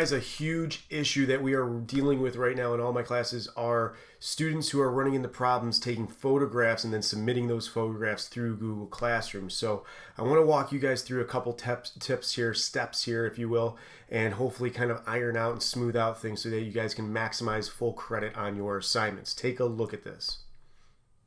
guys, a huge issue that we are dealing with right now in all my classes are students who are running into problems taking photographs and then submitting those photographs through Google Classroom. So I want to walk you guys through a couple tips here, steps here, if you will, and hopefully kind of iron out and smooth out things so that you guys can maximize full credit on your assignments. Take a look at this.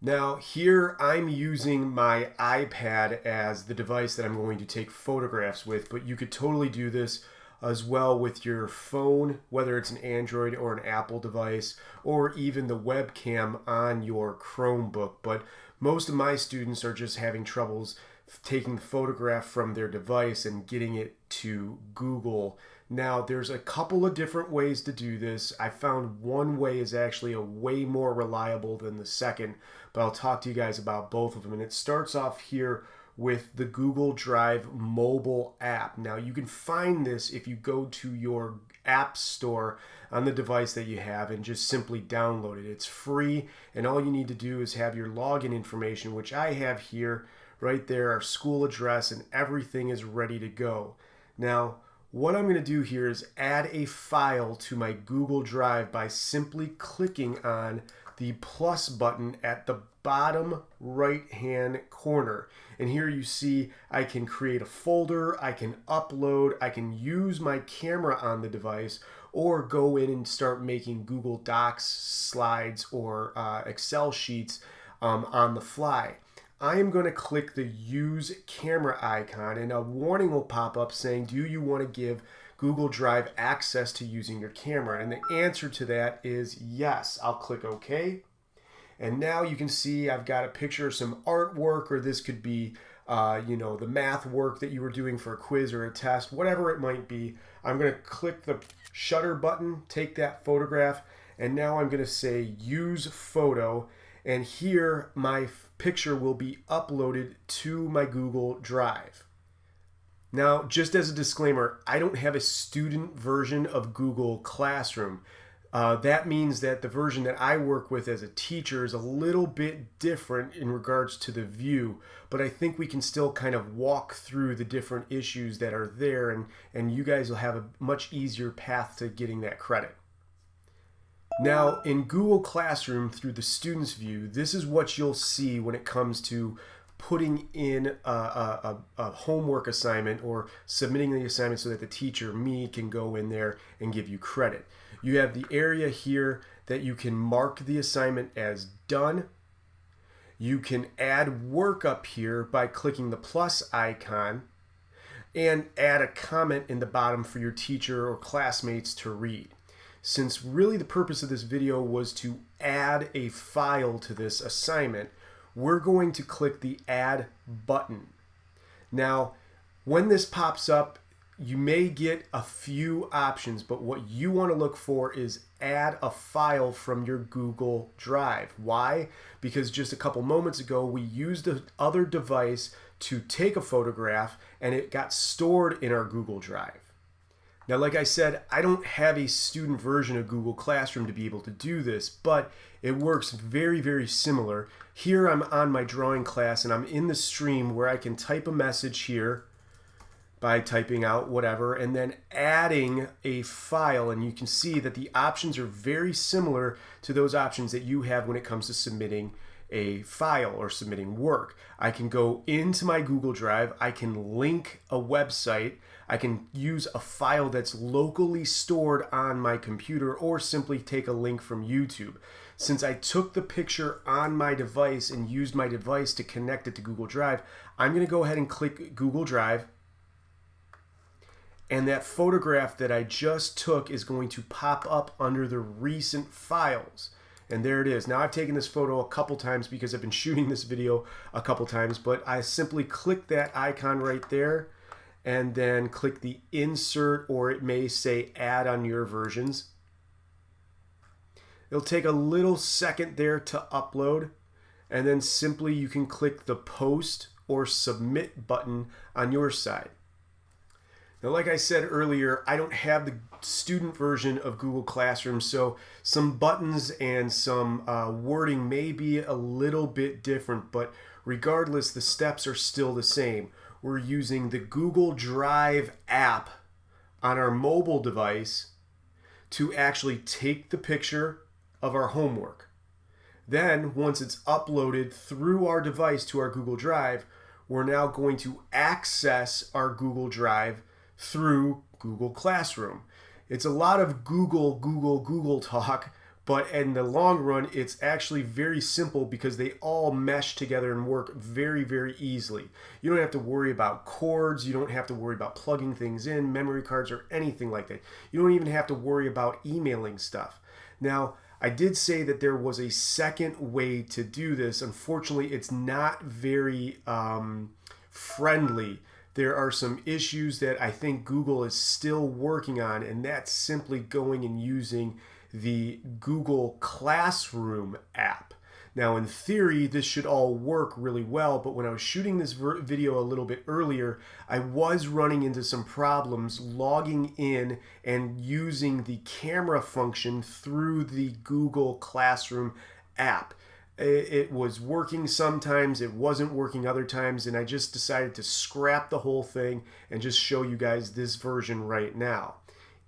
Now here I'm using my iPad as the device that I'm going to take photographs with, but you could totally do this as well with your phone, whether it's an Android or an Apple device, or even the webcam on your Chromebook. But most of my students are just having troubles taking the photograph from their device and getting it to Google. Now there's a couple of different ways to do this. I found one way is actually a way more reliable than the second, but I'll talk to you guys about both of them. And it starts off here with the Google Drive mobile app. Now you can find this if you go to your app store on the device that you have and just simply download it. It's free, and all you need to do is have your login information, which I have here right there, our school address, and everything is ready to go. Now what I'm going to do here is add a file to my Google Drive by simply clicking on the plus button at the bottom right hand corner. And here you see I can create a folder, I can upload, I can use my camera on the device, or go in and start making Google Docs slides or Excel sheets on the fly. I am going to click the use camera icon, and a warning will pop up saying, do you want to give Google Drive access to using your camera? And the answer to that is yes. I'll click OK. And now you can see I've got a picture of some artwork, or this could be the math work that you were doing for a quiz or a test, whatever it might be. I'm going to click the shutter button, take that photograph, and now I'm going to say use photo. And here my picture will be uploaded to my Google Drive. Now, just as a disclaimer, I don't have a student version of Google Classroom. That means that the version that I work with as a teacher is a little bit different in regards to the view, but I think we can still kind of walk through the different issues that are there, and you guys will have a much easier path to getting that credit. Now in Google Classroom, through the student's view, this is what you'll see when it comes to putting in a homework assignment or submitting the assignment so that the teacher, me, can go in there and give you credit. You have the area here that you can mark the assignment as done. You can add work up here by clicking the plus icon and add a comment in the bottom for your teacher or classmates to read. Since really the purpose of this video was to add a file to this assignment, we're going to click the add button. Now, when this pops up, you may get a few options, but what you want to look for is add a file from your Google Drive. Why? Because just a couple moments ago, we used the other device to take a photograph and it got stored in our Google Drive. Now, like I said, I don't have a student version of Google Classroom to be able to do this, but it works very, very similar. Here I'm on my drawing class and I'm in the stream where I can type a message here by typing out whatever and then adding a file, and you can see that the options are very similar to those options that you have when it comes to submitting a file or submitting work. I can go into my Google Drive, I can link a website, I can use a file that's locally stored on my computer, or simply take a link from YouTube. Since I took the picture on my device and used my device to connect it to Google Drive, I'm going to go ahead and click Google Drive, and that photograph that I just took is going to pop up under the recent files. And there it is. Now I've taken this photo a couple times because I've been shooting this video a couple times, but I simply click that icon right there and then click the insert, or it may say add on your versions. It'll take a little second there to upload, and then simply you can click the post or submit button on your side. Now, like I said earlier, I don't have the student version of Google Classroom, so some buttons and some wording may be a little bit different, but regardless, the steps are still the same. We're using the Google Drive app on our mobile device to actually take the picture of our homework. Then, once it's uploaded through our device to our Google Drive, we're now going to access our Google Drive through Google Classroom. It's a lot of Google talk, but in the long run, it's actually very simple because they all mesh together and work very, very easily. You don't have to worry about cords. You don't have to worry about plugging things in, memory cards, or anything like that. You don't even have to worry about emailing stuff. Now, I did say that there was a second way to do this. Unfortunately, it's not very friendly. There are some issues that I think Google is still working on, and that's simply going and using the Google Classroom app. Now, in theory, this should all work really well, but when I was shooting this video a little bit earlier, I was running into some problems logging in and using the camera function through the Google Classroom app. It was working sometimes, it wasn't working other times, and I just decided to scrap the whole thing and just show you guys this version right now.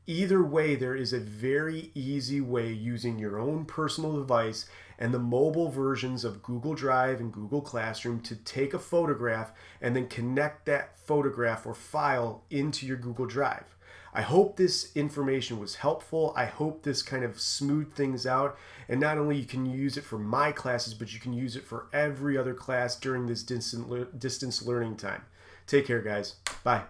Either way, there is a very easy way using your own personal device and the mobile versions of Google Drive and Google Classroom to take a photograph and then connect that photograph or file into your Google Drive. I hope this information was helpful. I hope this kind of smoothed things out. And not only you can use it for my classes, but you can use it for every other class during this distance learning time. Take care, guys. Bye.